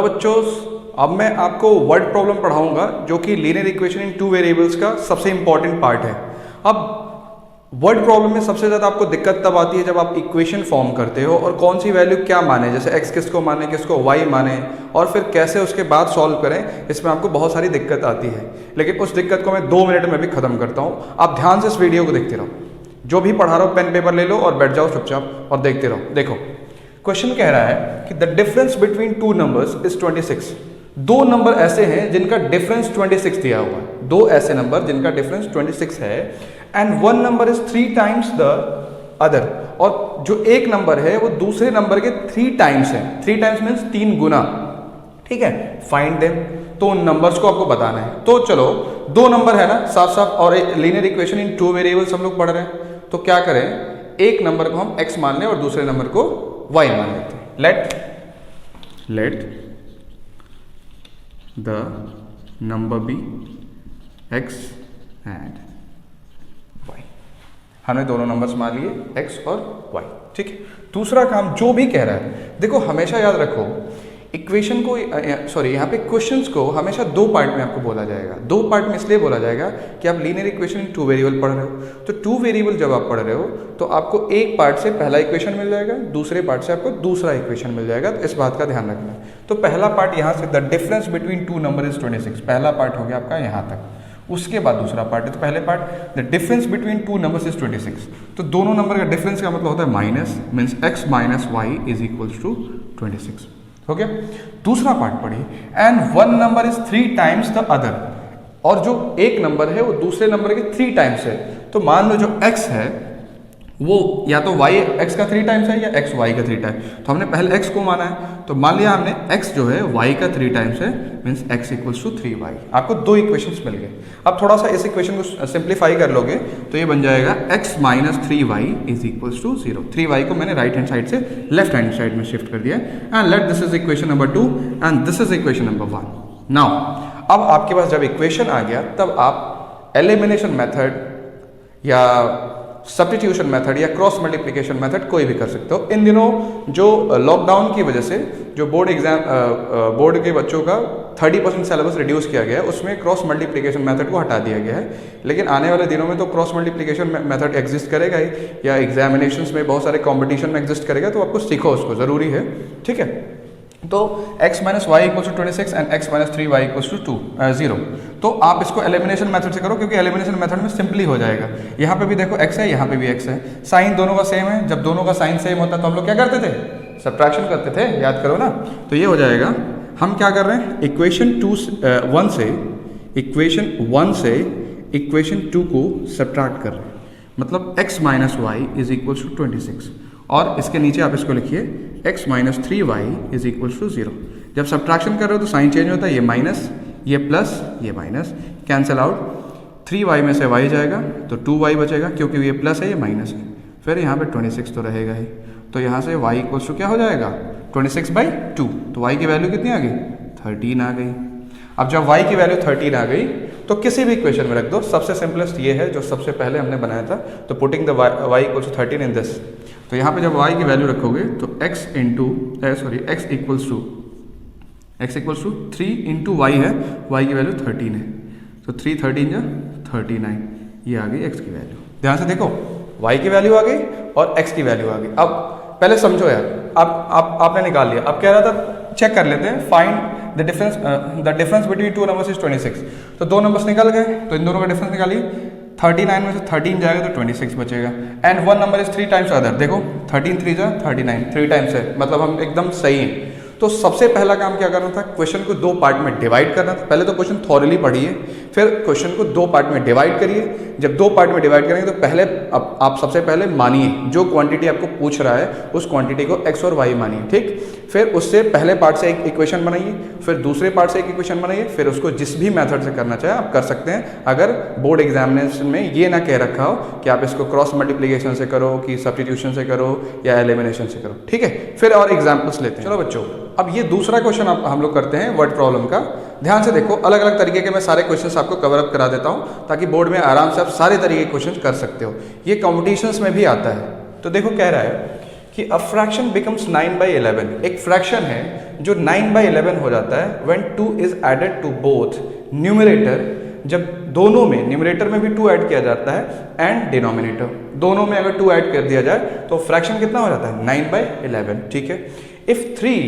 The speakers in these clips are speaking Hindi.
बच्चों, अब मैं आपको वर्ड प्रॉब्लम पढ़ाऊंगा जो कि linear equation in two variables का सबसे इंपॉर्टेंट पार्ट है। अब वर्ड प्रॉब्लम में सबसे ज़्यादा आपको दिक्कत तब आती है जब आप इक्वेशन फॉर्म करते हो और कौन सी वैल्यू क्या माने, जैसे x किसको माने, किसको y माने, और फिर कैसे उसके बाद सॉल्व करें। इसमें आपको बहुत सारी दिक्कत आती है, लेकिन उस दिक्कत को मैं 2 मिनट में भी ख़त्म करता हूँ। आप ध्यान से इस वीडियो को देखते रहो, जो भी पढ़ा रहा हो पेन पेपर ले लो और बैठ जाओ चुपचाप और देखते रहो। देखो क्वेश्चन कह रहा है कि the difference between two numbers is 26। दो नंबर ऐसे हैं जिनका डिफरेंस 26 दिया हुआ है, दो ऐसे नंबर जिनका डिफरेंस 26 है, and one number is 3 times the other, और जो एक नंबर है वो दूसरे नंबर के 3 टाइम्स है। 3 टाइम्स मीन्स 3 गुना, ठीक है। फाइंड देम, तो उन नंबर्स को आपको बताना है। तो चलो, दो नंबर है ना साफ साफ, और linear equation in two variables हम लोग पढ़ रहे हैं, तो क्या करें, एक नंबर को हम x मान लें और दूसरे नंबर को y मान लेते हैं। Let the number be x and y। हमने दोनों नंबर्स मान लिए x और y, ठीक है। दूसरा काम जो भी कह रहा है, देखो हमेशा याद रखो इक्वेशन को, सॉरी यहाँ पे क्वेश्चंस को हमेशा 2 पार्ट में आपको बोला जाएगा। 2 पार्ट में इसलिए बोला जाएगा कि आप लीनियर इक्वेशन इन 2 वेरिएबल पढ़ रहे हो, तो 2 वेरिएबल जब आप पढ़ रहे हो तो आपको एक पार्ट से पहला इक्वेशन मिल जाएगा, दूसरे पार्ट से आपको दूसरा इक्वेशन मिल जाएगा। तो इस बात का ध्यान रखना है। तो पहला पार्ट यहाँ से the difference between two number is 26, पहला पार्ट हो गया आपका यहाँ तक। उसके बाद दूसरा पार्ट है, तो पहले part the difference between two numbers is 26, तो दोनों नंबर का डिफरेंस का मतलब होता है minus, means x minus y is equals to 26, हो गया। दूसरा पार्ट पढ़िए, and one number is 3 times the other, और जो एक नंबर है वो दूसरे नंबर के 3 टाइम्स है। तो मान लो जो x है वो या तो y x का 3 टाइम्स है या x y का 3 टाइम्स। तो हमने पहले x को माना है, तो मान लिया हमने x जो है y का 3 टाइम्स है, means x equals to 3y। आपको 2 इक्वेशंस मिल गए। अब थोड़ा सा इस इक्वेशन को सिंप्लीफाई कर लोगे तो ये बन जाएगा x minus 3y is equals to 0। 3y को मैंने राइट हैंड साइड से लेफ्ट हैंड साइड में शिफ्ट कर दिया, and let this is equation number 2 and this is equation number 1। Now अब आपके पास जब इक्वेशन आ गया, तब आप एलिमिनेशन मेथड या सब्स्टिट्यूशन मेथड या क्रॉस मल्टीप्लिकेशन मेथड कोई भी कर सकते हो। इन दिनों जो लॉकडाउन की वजह से जो बोर्ड के बच्चों का 30% सिलेबस रिड्यूस किया गया है, उसमें क्रॉस मल्टीप्लिकेशन मेथड को हटा दिया गया है। लेकिन आने वाले दिनों में तो क्रॉस मल्टीप्लिकेशन मेथड एग्जिस्ट करेगा ही, या एग्जामिनेशंस में बहुत सारे कॉम्पिटिशन में एग्जिस्ट करेगा, तो आपको सीखो, उसको ज़रूरी है, ठीक है। तो x minus y equals to 26 and x minus 3y equals to 0। तो आप इसको एलिमिनेशन मेथड से करो, क्योंकि एलिमिनेशन मेथड में सिंपली हो जाएगा। यहाँ पे भी देखो x है, यहाँ पे भी x है, साइन दोनों का सेम है। जब दोनों का साइन सेम होता है तो हम लोग क्या करते थे, सब्ट्रैक्शन करते थे, याद करो ना। तो ये हो जाएगा, हम क्या कर रहे हैं, इक्वेशन 1 से इक्वेशन 2 को सब्ट्रैक्ट कर रहे हैं, मतलब x minus y is equals to 26, और इसके नीचे आप इसको लिखिए x minus 3y is equals to 0। जब सब्ट्रैक्शन कर रहे हो तो साइन चेंज होता है, ये माइनस, ये प्लस, ये माइनस, कैंसिल आउट। 3y में से y जाएगा तो 2y बचेगा, क्योंकि ये प्लस है ये माइनस है। फिर यहाँ पे 26 तो रहेगा ही, तो यहाँ से y इक्वल्स टू क्या हो जाएगा, 26/2। तो y की वैल्यू कितनी आ गई, 13 आ गई। अब जब y की वैल्यू 13 आ गई तो किसी भी इक्वेशन में रख दो। सबसे सिंपलेस्ट ये है जो सबसे पहले हमने बनाया था, तो putting the y equals to 13 in this. तो यहाँ पे जब y की वैल्यू रखोगे तो x equals to 3 into y है, y की वैल्यू 13 है, तो 3 13 जा 39, ये आ गई x की वैल्यू। ध्यान से देखो, y की वैल्यू आ गई और x की वैल्यू आ गई। अब पहले समझो यार, अब आपने निकाल लिया, अब कह रहा था चेक कर लेते हैं, find the difference between two numbers is 26। तो 2 नंबर्स निकल गए, तो इन दोनों का डिफरेंस निकालिए। 39 में से 13 जाएगा तो 26 बचेगा, and one number is 3 times other. देखो 13 3 जा 39, 3 टाइम्स है, मतलब हम एकदम सही हैं। तो सबसे पहला काम क्या करना था, क्वेश्चन को 2 पार्ट में डिवाइड करना था। पहले तो क्वेश्चन थॉरली पढ़िए, फिर क्वेश्चन को 2 पार्ट में डिवाइड करिए। जब 2 पार्ट में डिवाइड करेंगे तो पहले आप सबसे पहले मानिए जो क्वांटिटी आपको पूछ रहा है उस क्वांटिटी को x और y मानिए, ठीक। फिर उससे पहले पार्ट से एक इक्वेशन बनाइए, फिर दूसरे पार्ट से एक इक्वेशन बनाइए, फिर उसको जिस भी मेथड से करना चाहे आप कर सकते हैं, अगर बोर्ड एग्जामिनेशन में ये ना कह रखा हो कि आप इसको क्रॉस मल्टीप्लिकेशन से करो, कि सब्स्टिट्यूशन से करो या एलिमिनेशन से करो, ठीक है। फिर और एग्जाम्पल्स लेते हैं। चलो बच्चों, अब ये दूसरा क्वेश्चन हम लोग करते हैं वर्ड प्रॉब्लम का। ध्यान से देखो, अलग अलग तरीके के मैं सारे क्वेश्चंस आपको कवर अप करा देता हूँ, ताकि बोर्ड में आराम से आप सारे तरीके के क्वेश्चंस कर सकते हो। ये कॉम्पिटिशन्स में भी आता है। तो देखो कह रहा है कि कि अ फ्रैक्शन बिकम्स 9/11, एक फ्रैक्शन है जो 9/11 हो जाता है when 2 is added to both numerator, जब दोनों में, न्यूमरेटर में भी 2 ऐड किया जाता है एंड डिनोमिनेटर, दोनों में अगर 2 ऐड कर दिया जाए तो फ्रैक्शन कितना हो जाता है 9/11, ठीक है। If 3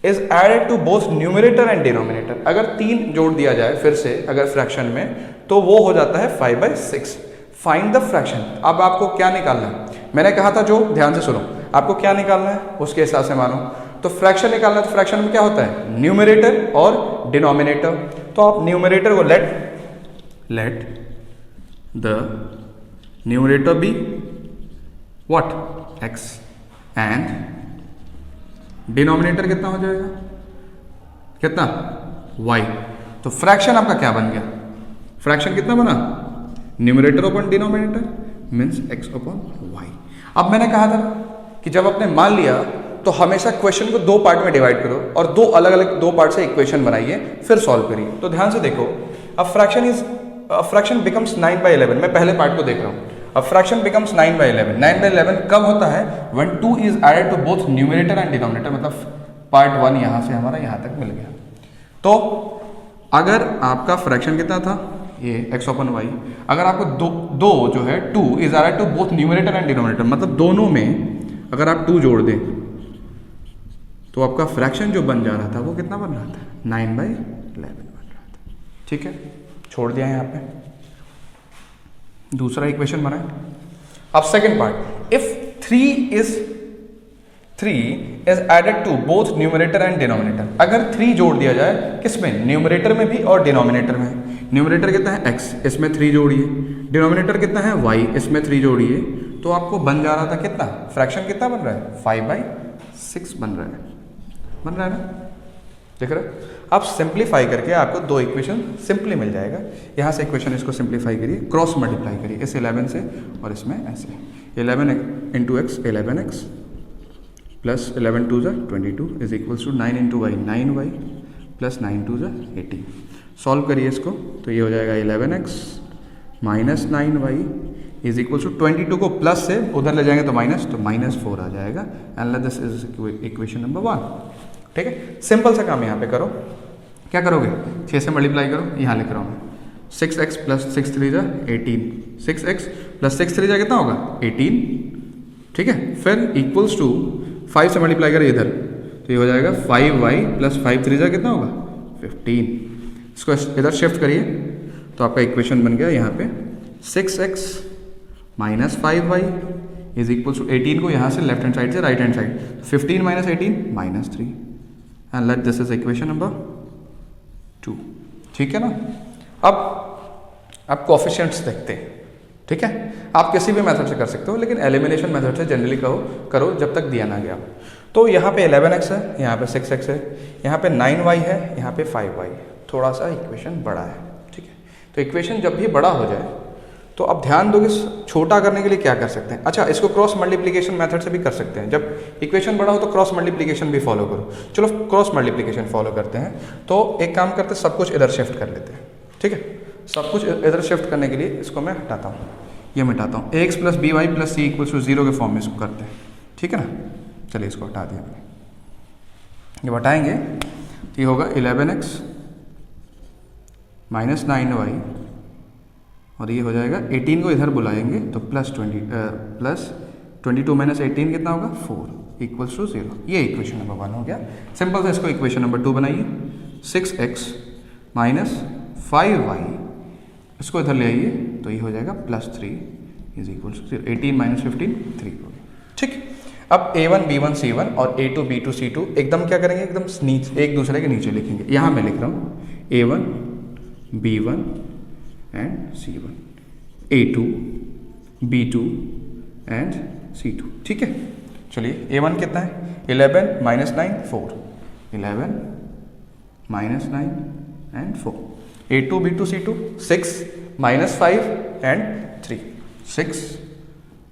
is added to both numerator and denominator, अगर 3 जोड़ दिया जाए फिर से अगर फ्रैक्शन में, तो वो हो जाता है 5/6। Find the fraction. अब आपको क्या निकालना है, मैंने कहा था जो, ध्यान से सुनो, आपको क्या निकालना है उसके हिसाब से मानो। तो फ्रैक्शन निकालना है, तो फ्रैक्शन में क्या होता है न्यूमरेटर और डिनोमिनेटर। तो आप न्यूमरेटर को let the numerator be what x and denominator कितना हो जाएगा, कितना y। तो फ्रैक्शन आपका क्या बन गया, फ्रैक्शन कितना बना numerator upon denominator means x upon y। अब मैंने कहा था कि जब आपने मान लिया तो हमेशा क्वेश्चन को 2 पार्ट में डिवाइड करो और 2 अलग अलग 2 पार्ट से इक्वेशन बनाइए फिर सॉल्व करिए। तो ध्यान से देखो, अब फ्रैक्शन बिकम्स 9/11, मैं पहले पार्ट को देख रहा हूँ। अब फ्रैक्शन बिकम्स 9/11, 9/11 कब होता है when 2 is added to both numerator and denominator, मतलब पार्ट 1 यहाँ से हमारा यहाँ तक मिल गया। तो अगर आपका फ्रैक्शन कितना था ये x अपॉन y, अगर आपको दो जो है 2 is added to both numerator and denominator, मतलब दोनों में अगर आप 2 जोड़ दें तो आपका फ्रैक्शन जो बन जा रहा था वो कितना बन रहा था 9/11 बन रहा था, ठीक है। छोड़ दिया यहाँ पे, दूसरा इक्वेशन बनाए। अब second part, if 3 is added to both numerator and denominator, अगर 3 जोड़ दिया जाए किसमें न्यूमरेटर में भी और डिनोमिनेटर में। न्यूमरेटर कितना है x, इसमें 3 जोड़िए, डिनोमिनेटर कितना है y, इसमें 3 जोड़िए, तो आपको बन जा रहा था कितना, फ्रैक्शन कितना बन रहा है 5/6 बन रहा है ना, देख रहे हो। आप सिंप्लीफाई करके आपको 2 इक्वेशन सिंपली मिल जाएगा। यहाँ से इक्वेशन इसको सिंप्लीफाई करिए, क्रॉस मल्टीप्लाई करिए इस 11 से और इसमें ऐसे 11 into x 11x plus 11 2 22 is equals to 9 into y 9y plus 9 2 18। Solve करिए इसको तो ये हो जाएगा 11x minus 9y is equal to 22 को प्लस से उधर ले जाएंगे तो -4 आ जाएगा। And this is equation number 1, ठीक है। सिंपल सा काम यहाँ पे करो, क्या करोगे 6 से मल्टीप्लाई करो, यहाँ लिख रहा हूँ मैं 6x प्लस 6 3 18, 6x प्लस 6 3 कितना होगा 18, ठीक है। फिर इक्वल्स टू 5 से मल्टीप्लाई करें इधर तो ये हो जाएगा 5y प्लस 5 3 कितना होगा 15। इसको इधर शिफ्ट करिए तो आपका इक्वेशन बन गया यहाँ पे 6x minus 5y is equal to 18 को यहाँ से लेफ्ट हैंड साइड से right hand side 15 minus 18 -3 and let this is equation number 2, ठीक है ना। अब आप कोएफिशिएंट्स देखते हैं, ठीक है। आप किसी भी मेथड से कर सकते हो लेकिन एलिमिनेशन मेथड से जनरली करो जब तक दिया ना गया। तो यहाँ पे 11x है, यहाँ पे 6x है, यहाँ पे 9y है, यहाँ पे 5y है, थोड़ा सा इक्वेशन बड़ा है, ठीक है। तो इक्वेशन जब भी बड़ा हो जाए तो अब ध्यान दो कि छोटा करने के लिए क्या कर सकते हैं। अच्छा, इसको क्रॉस मल्टीप्लिकेशन मेथड से भी कर सकते हैं, जब इक्वेशन बड़ा हो तो क्रॉस मल्टीप्लिकेशन भी फॉलो करो। चलो क्रॉस मल्टीप्लिकेशन फॉलो करते हैं। तो एक काम करते हैं, सब कुछ इधर शिफ्ट कर लेते हैं, ठीक है। सब कुछ इधर शिफ्ट करने के लिए इसको मैं हटाता हूँ, ये मिटाता हूँ, ax plus b y plus c equals to 0 के फॉर्म में इसको करते हैं, ठीक है ना। चलिए इसको हटा दिया मैंने, ये हटाएंगे तो ये होगा 11x माइनस 9y और ये हो जाएगा 18 को इधर बुलाएंगे तो प्लस 22 माइनस 18 कितना होगा 4 इक्वल्स टू 0। ये इक्वेशन नंबर 1 हो गया। सिंपल से इसको इक्वेशन नंबर 2 बनाइए, 6x माइनस 5y इसको इधर ले आइए तो ये हो जाएगा +3 इज इक्वल्स टू 0। 18 माइनस 15 3 हो गया, ठीक। अब a1 b1 c1 और a2 b2 c2 एकदम क्या करेंगे, एकदम एक दूसरे के नीचे लिखेंगे। यहाँ मैं लिख रहा हूँ a1 b1 and c1, a2 b2 and c2, ठीक है। चलिए a1 कितना है 11 minus 9 4, 11 minus 9 and 4, a2 b2 c2 6 minus 5 and 3, 6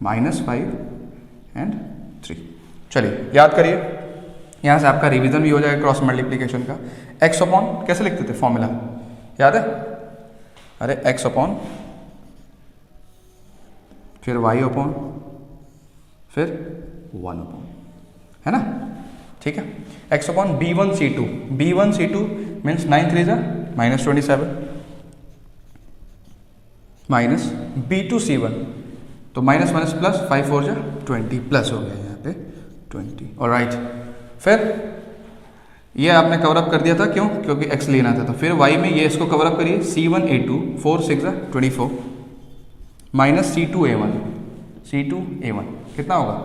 minus 5 and 3। चलिए याद करिए, यहाँ से आपका रिवीजन भी हो जाएगा क्रॉस मल्टीप्लिकेशन का। x अपॉन कैसे लिखते थे फॉर्मूला याद है, अरे x अपॉन फिर y अपॉन फिर 1 अपॉन, है ना, ठीक है। x upon B1C2, B1C2 means 9 3 जा -27 माइनस B2C1, तो माइनस माइनस प्लस 5 4 जा 20 प्लस हो गया यहाँ पे 20। ऑलराइट, फिर ये आपने कवर अप कर दिया था, क्यों? क्योंकि x लेना था। तो फिर y में ये इसको कवर अप करिए, C1A2 4 6 जा 24 माइनस C2A1, C2A1 कितना होगा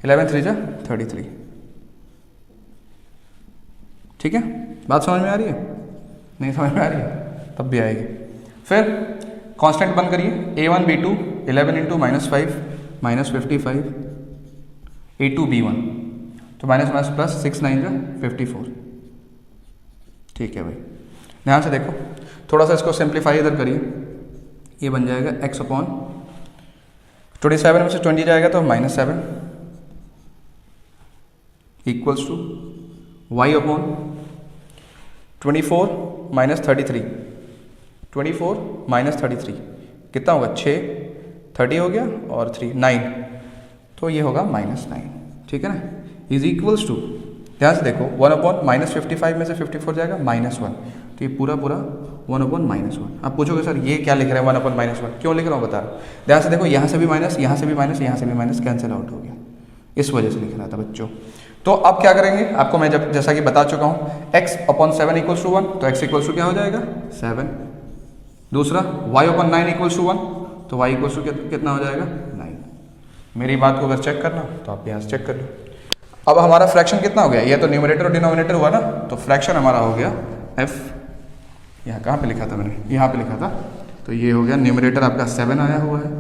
11 3 जा 33। ठीक है, बात समझ में आ रही है? नहीं समझ में आ रही है तब भी आएगी। फिर कांस्टेंट बंद करिए, A1 B2 11 into -5 -55 A2 B1, तो माइनस माइनस प्लस 6 9 जा 54। ठीक है भाई, ध्यान से देखो, थोड़ा सा इसको सिंप्लीफाई इधर करिए, ये बन जाएगा x अपॉन 27 में से 20 जाएगा तो -7 इक्वल्स टू y अपॉन 24 -33, 24 -33 कितना होगा 6, 30 हो गया और 3 9, तो ये होगा -9। ठीक है ना, इज इक्वल्स टू, ध्यान से देखो 1 अपॉन -55 में से 54 जाएगा -1, तो ये पूरा पूरा 1 अपॉन -1। आप पूछोगे सर ये क्या लिख रहे हैं 1 अपॉन -1, क्यों लिख रहा हूँ बता रहा हूँ। ध्यान से देखो, यहाँ से भी माइनस, यहाँ से भी माइनस, यहाँ से भी माइनस कैंसिल आउट हो गया, इस वजह से लिख रहा था बच्चों। तो अब क्या करेंगे, आपको मैं जब जैसा कि बता चुका हूँ, x अपॉन 7 इक्वल्स टू 1, तो x इक्वल्स टू क्या हो जाएगा 7। दूसरा y अपॉन 9 इक्वल्स टू 1, तो y इक्वल्स टू कितना हो जाएगा 9। मेरी बात को अगर चेक करना तो आप यहाँ से चेक कर लो। अब हमारा फ्रैक्शन कितना हो गया, ये तो न्यूमरेटर और डिनोमिनेटर हुआ ना, तो फ्रैक्शन हमारा हो गया f, यहाँ कहाँ पे लिखा था मैंने, यहाँ पे लिखा था, तो ये हो गया न्यूमरेटर आपका 7 आया हुआ है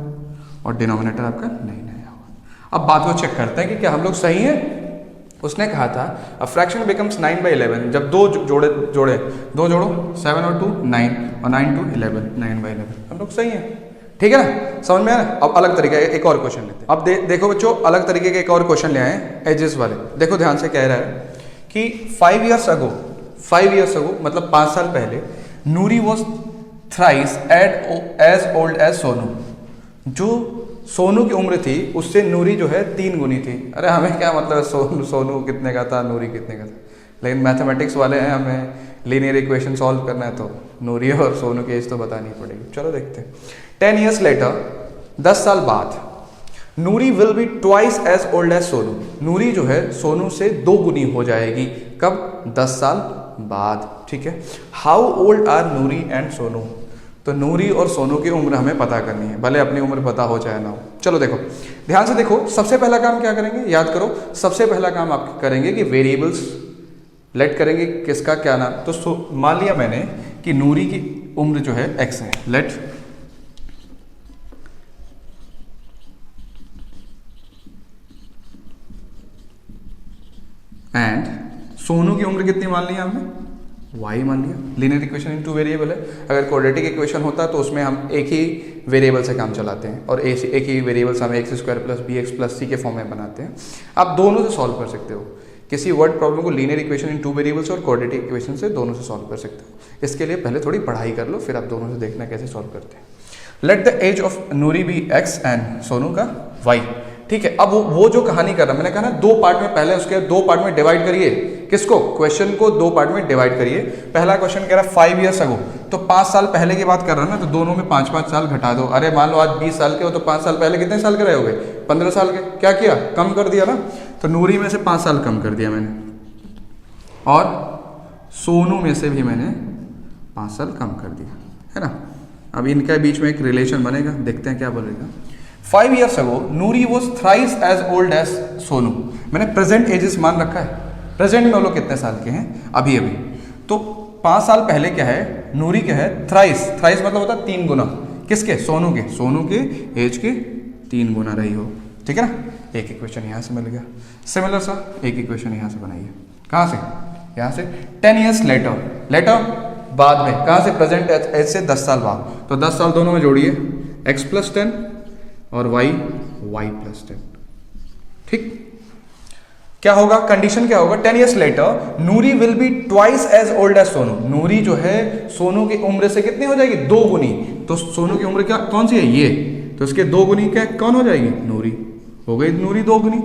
और डिनोमिनेटर आपका 9 आया हुआ है। अब बात को चेक करते हैं कि क्या हम लोग सही हैं। उसने कहा था अ फ्रैक्शन बिकम्स 9/11, जब दो जोड़ो 7 और 2 9 और 9 2 11, 9/11, हम लोग सही हैं। ठीक है ना, समझ में आया। अब अलग तरीके का एक और क्वेश्चन लेते हैं। अब देखो बच्चों, अलग तरीके के एक और क्वेश्चन ले आए एजेस वाले। देखो ध्यान से, कह रहा है कि 5 years ago मतलब 5 साल पहले, Noori was thrice as old as Sonu. जो सोनू की उम्र थी उससे नूरी जो है 3 गुनी थी। अरे हमें क्या मतलब है सोनू कितने का था, नूरी कितने का था, लेकिन मैथमेटिक्स वाले हैं, हमें लीनियर इक्वेशन सॉल्व करना है, तो नूरी और सोनू की एज तो बतानी पड़ेगी। चलो देखते हैं। 10 years later, 10 साल बाद, Noori will be twice as old as Sonu. Noori जो है सोनू से 2 गुनी हो जाएगी। कब? 10 साल बाद। ठीक है। How old are Noori and Sonu? तो नूरी और सोनू की उम्र हमें पता करनी है, भले अपनी उम्र पता हो चाहे ना हो। चलो देखो, ध्यान से देखो, सबसे पहला काम क्या करेंगे, याद करो, सबसे पहला काम आप करेंगे कि वेरिएबल्स लेट करेंगे, किसका क्या नाम। तो मान लिया मैंने कि नूरी की उम्र जो है x है, लेट एंड सोनू की उम्र कितनी मान लिया हमने, y मान लिया। लीनियर इक्वेशन इन 2 वेरिएबल है। अगर क्वाड्रेटिक इक्वेशन होता तो उसमें हम एक ही वेरिएबल से काम चलाते हैं और एक ही वेरिएबल से हम x² plus bx plus c के फॉर्म में बनाते हैं। आप दोनों से सॉल्व कर सकते हो किसी वर्ड प्रॉब्लम को, लीनियर इक्वेशन इन 2 वेरिएबल्स और क्वाड्रेटिक इक्वेशन से दोनों से सॉल्व कर सकते हो। इसके लिए पहले थोड़ी पढ़ाई कर लो, फिर आप दोनों से देखना कैसे सॉल्व करते हैं। Let the age of Noori be x and Sonu का y। ठीक है। अब वो जो कहानी कर रहा है, मैंने कहा ना 2 पार्ट में, पहले उसके 2 पार्ट में डिवाइड करिए। किसको? क्वेश्चन को 2 पार्ट में डिवाइड करिए। पहला क्वेश्चन कह रहा है 5 years ago, तो 5 साल पहले की बात कर रहा है ना, तो दोनों में 5-5 साल घटा दो। अरे मान लो आज 20 साल के हो तो 5 साल पहले कितने साल के रहे होगे, 15 साल के। क्या किया? कम कर दिया ना। तो नूरी में से 5 साल कम कर दिया मैंने, और सोनू में से भी मैंने 5 साल कम कर दिया, है ना। अब इनके बीच में एक रिलेशन बनेगा, देखते हैं क्या बोलेगा। 5 years ago, Noori was thrice as old as Sonu. मैंने प्रेजेंट एजेस मान रखा है, प्रेजेंट में वो लोग कितने साल के हैं अभी अभी। तो 5 साल पहले क्या है, नूरी क्या है, थ्राइस। थ्राइस मतलब होता है 3 गुना। किसके? सोनू के। सोनू के एज के 3 गुना रही हो। ठीक है ना। एक इक्वेशन यहाँ से मिल गया। सिमिलर सा एक इक्वेशन यहाँ से बनाइए। कहाँ से? यहाँ से। 10 years later, लेटर बाद में, कहाँ से? प्रेजेंट एज से 10 साल बाद। तो 10 साल दोनों में जोड़िए, x + 10 और y + 10। ठीक। क्या होगा? कंडीशन क्या होगा? 10 years later, Noori will be twice as old as Sonu. Noori जो है सोनू की उम्र से कितनी हो जाएगी? 2 गुनी। तो सोनू की उम्र क्या कौन सी है? ये। तो इसके 2 गुनी क्या कौन हो जाएगी? नूरी। हो गई नूरी 2 गुनी।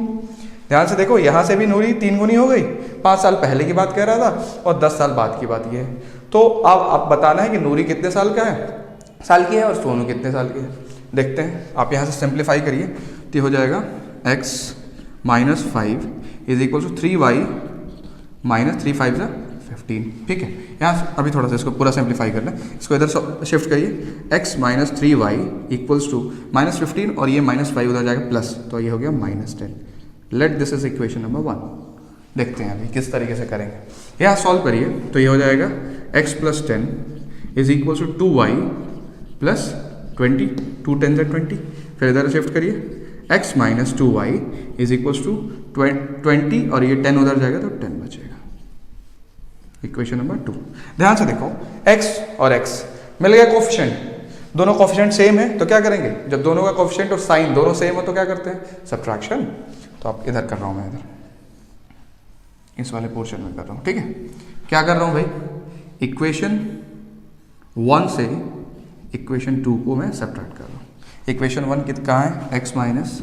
ध्यान से देखो, यहाँ से भी नूरी 3 गुनी हो गई, 5 साल पहले की बात कह रहा था और 10 साल बाद की बात ये है। तो अब बताना है कि नूरी कितने साल का है, साल की है, और सोनू कितने साल की है। देखते हैं, आप यहाँ से सिंप्लीफाई करिए तो हो जाएगा x minus 5 is equal to 3y minus 3 5 15। ठीक है, यहाँ से अभी थोड़ा सा इसको पूरा सिंप्लीफाई कर लें, इसको इधर शिफ्ट करिए, x minus 3y equals to minus 15 और ये माइनस 5 उधर जाएगा प्लस, तो ये हो गया minus 10। Late this is equation number 1। देखते हैं अभी किस तरीके से करेंगे। यहाँ सॉल्व करिए तो ये हो जाएगा x plus 10 is equals to 2y plus 20, 2 10 20। फिर इधर शिफ्ट करिए, x minus 2y is equals to 20 और ये 10 उधर जाएगा तो 10 बचेगा। Equation number 2। ध्यान से देखो, x और x मिल गया कोफिशिएंट, दोनों कोफिशिएंट सेम है तो क्या करेंगे, जब दोनों का कोफिशिएंट और साइन दोनों सेम हो तो क्या करते हैं, सब्ट्रैक्शन। तो आप इधर कर रहा हूं मैं, इधर इस वाले पोर्शन में कर रहा हूं। ठीक है, क्या कर रहा हूं भाई, इक्वेशन 1 से इक्वेशन 2 को मैं सब्ट्रैक्ट कर रहा हूं। इक्वेशन 1 कितना है, x minus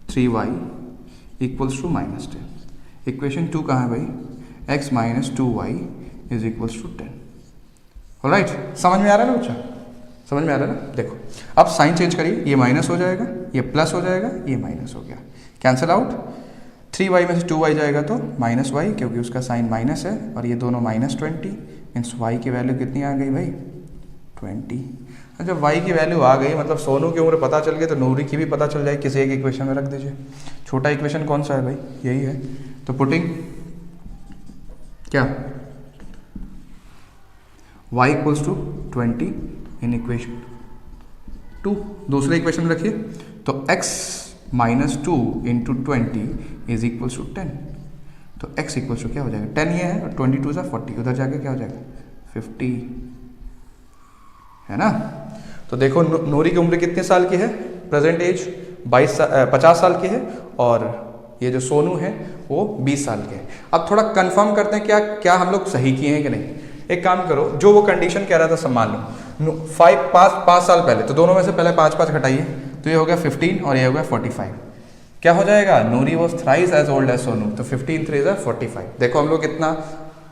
3y equals to minus 10। Equation 2 कहाँ है भाई, x minus 2y is equals to 10। Alright, समझ में आ रहा है ना बच्चा, समझ में आ रहा है ना। देखो अब साइन चेंज करिए, ये माइनस हो जाएगा, ये प्लस हो जाएगा, ये माइनस हो गया, कैंसिल आउट। 3y में से 2y जाएगा तो माइनस y, क्योंकि उसका साइन माइनस है, और ये दोनों माइनस 20, मीन्स y की वैल्यू कितनी आ गई भाई, 20। जब y की वैल्यू आ गई मतलब सोनू की उम्र पता चल गई तो नूरी की भी पता चल जाए, किसी एक इक्वेशन में रख दीजिए। छोटा इक्वेशन कौन सा है भाई, यही है। तो पुटिंग क्या, y equals to 20 in equation 2। दूसरे इक्वेशन में रखिए तो x minus 2 into 20 is equals to 10। तो x इक्वल्स टू क्या हो जाएगा, 10 ये है और 22 से 40, उधर जाके क्या हो जाएगा, 50, है ना। तो देखो नूरी की उम्र कितने साल की है, प्रेजेंट एज 50 साल की है, और ये जो सोनू है वो 20 साल के हैं। अब थोड़ा कंफर्म करते हैं क्या हम लोग सही किए हैं कि नहीं। एक काम करो, जो वो कंडीशन कह रहा था सब मान लो, 5 साल पहले, तो दोनों में से पहले 5 घटाइए तो ये हो गया 15 और ये हो गया 45। क्या हो जाएगा, Noori was thrice as old as Sonu, तो 15 3 45। देखो हम लोग कितना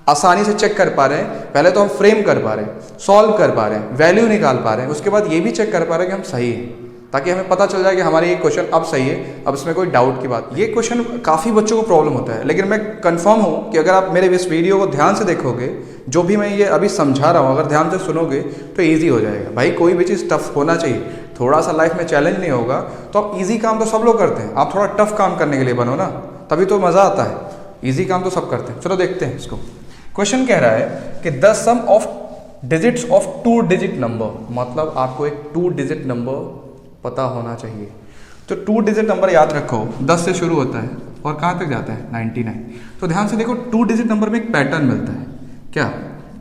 आसानी से चेक कर पा रहे हैं, पहले तो हम फ्रेम कर पा रहे हैं, सॉल्व कर पा रहे हैं, वैल्यू निकाल पा रहे हैं, उसके बाद ये भी चेक कर पा रहे हैं कि हम सही हैं, ताकि हमें पता चल जाए कि हमारे ये क्वेश्चन अब सही है, अब इसमें कोई डाउट की बात। ये क्वेश्चन काफ़ी बच्चों को प्रॉब्लम होता है, लेकिन मैं कंफर्म हूँ कि अगर आप मेरे इस वीडियो को ध्यान से देखोगे, जो भी मैं ये अभी समझा रहा हूँ अगर ध्यान से सुनोगे तो ईजी हो जाएगा। भाई कोई भी चीज़ टफ होना चाहिए, थोड़ा सा लाइफ में चैलेंज नहीं होगा तो आप ईजी काम तो सब लोग करते हैं, आप थोड़ा टफ काम करने के लिए बनो ना, तभी तो मज़ा आता है। ईजी काम तो सब करते हैं। चलो देखते हैं इसको। क्वेश्चन कह रहा है कि the sum of digits of 2 digit number, मतलब आपको एक 2 डिजिट नंबर पता होना चाहिए। तो 2 डिजिट नंबर याद रखो, 10 से शुरू होता है और कहाँ तक जाता है, 99। तो ध्यान से देखो 2 डिजिट नंबर में एक पैटर्न मिलता है, क्या,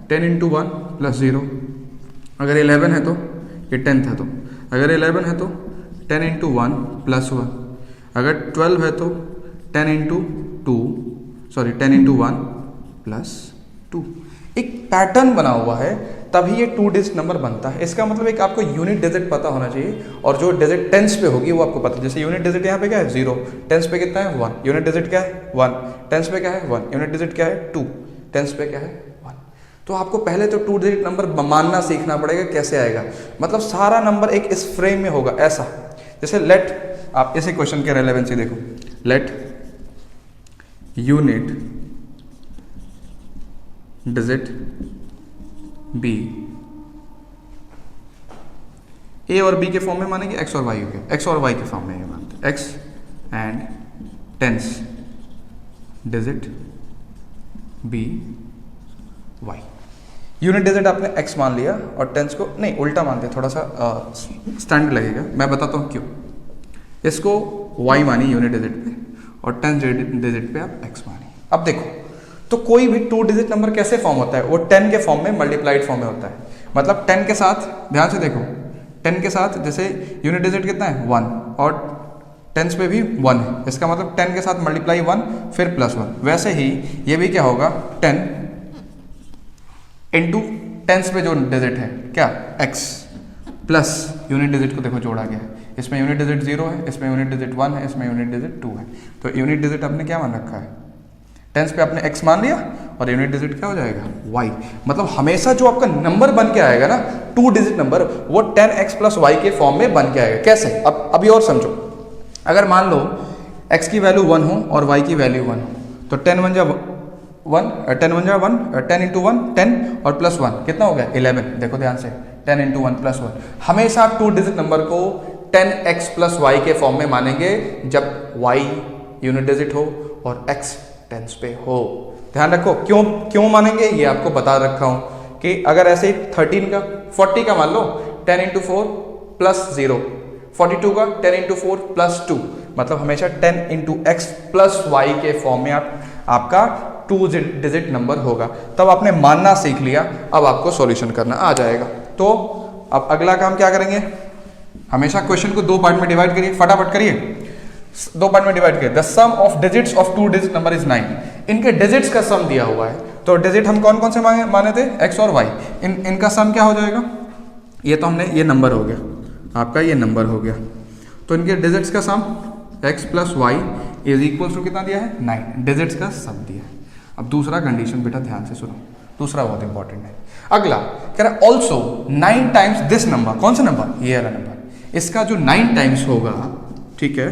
10 इंटू 1 प्लस 0। अगर 11 है तो ये 10th है, तो अगर 11 है तो 10 इंटू 1 प्लस 1। अगर 12 है तो 10 इंटू 1 प्लस 2। एक पैटर्न बना हुआ है, तभी ये 2 डिजिट नंबर बनता है। इसका मतलब एक आपको यूनिट डिजिट पता होना चाहिए, और जो डिजिट टेंस पे होगी वो आपको पता है। जैसे यूनिट डिजिट यहाँ पे क्या है, 0, टेंस पे कितना है, 1, यूनिट डिजिट क्या है, 1, टेंस पे क्या है, 1, यूनिट डिजिट क्या है, 2, टेंस पे क्या है, 1। तो आपको पहले तो 2 डिजिट नंबर मानना सीखना पड़ेगा, कैसे आएगा, मतलब सारा नंबर एक इस फ्रेम में होगा ऐसा। जैसे लेट, आप इसे क्वेश्चन के रेलेवेंसी देखो, लेट यूनिट डिजिट बी, ए और बी के फॉर्म में मानेंगे, एक्स और वाई हो गया, एक्स और वाई के फॉर्म में ये मानते, x and tens digit be y. Unit digit आपने एक्स मान लिया और टेंस को नहीं, उल्टा मानते, थोड़ा सा स्टैंड लगेगा, मैं बताता हूँ क्यों। इसको वाई मानी यूनिट डिजिट पे और टेंस डिजिट पे आप एक्स मानी। अब देखो, तो कोई भी 2 डिजिट नंबर कैसे फॉर्म होता है, वो 10 के फॉर्म में, मल्टीप्लाइड फॉर्म में होता है। मतलब 10 के साथ, ध्यान से देखो, 10 के साथ जैसे यूनिट डिजिट कितना है, 1, और टेंस पे भी 1 है, इसका मतलब 10 के साथ मल्टीप्लाई 1 फिर प्लस 1। वैसे ही ये भी क्या होगा, 10 इंटू टेंस पे जो डिजिट है क्या, x, प्लस यूनिट डिजिट को देखो जोड़ा गया है, इसमें यूनिट डिजिट 0 है, इसमें यूनिट डिजिट 1 है, इसमें यूनिट डिजिट 2 है। तो यूनिट डिजिट आपने क्या मान रखा है, टेंस पे आपने x मान लिया और यूनिट डिजिट क्या हो जाएगा y। मतलब हमेशा जो आपका नंबर बन के आएगा ना 2 डिजिट नंबर, वो 10x प्लस y के फॉर्म में बन के आएगा। कैसे, अब अभी और समझो। अगर मान लो x की वैल्यू 1 हो और y की वैल्यू 1 हो, तो 10 1 जा 1, 10 1 जा 1, 10 इंटू 1 10 और प्लस 1 कितना हो गया 11। देखो ध्यान से, 10 इंटू 1 प्लस 1। हमेशा आप 2 डिजिट नंबर को 10x प्लस y के फॉर्म में मानेंगे जब y यूनिट डिजिट हो और x टेंस पे हो। ध्यान रखो, क्यों मानेंगे ये आपको बता रखा हूं कि अगर ऐसे ही 13 का 40 का मान लो 10 इंटू 4 प्लस 0, 42 का 10 इंटू 4 प्लस 2, मतलब हमेशा 10 इंटू एक्स प्लस वाई के फॉर्म में आपका 2 डिजिट नंबर होगा। तब आपने मानना सीख लिया, अब आपको सॉल्यूशन करना आ जाएगा। तो अब अगला काम क्या करेंगे, हमेशा क्वेश्चन को 2 पार्ट में डिवाइड करिए, फटाफट करिए। 2 पार्ट में डिवाइड करिए। The sum of digits of 2 digit number is 9। इनके डिजिट्स का सम दिया हुआ है, तो डिजिट हम कौन कौन से माने थे, x और y। इनका सम क्या हो जाएगा, ये तो हमने, ये नंबर हो गया आपका, ये नंबर हो गया। तो इनके डिजिट्स का sum x plus y is equal to कितना दिया है 9, डिजिट्स का सम दिया है। अब दूसरा कंडीशन बेटा ध्यान से सुनो, दूसरा बहुत इंपॉर्टेंट है। अगला कह रहा है ऑल्सो 9 टाइम्स दिस नंबर। कौन सा नंबर, ये वाला नंबर। इसका जो 9 टाइम्स होगा, ठीक है,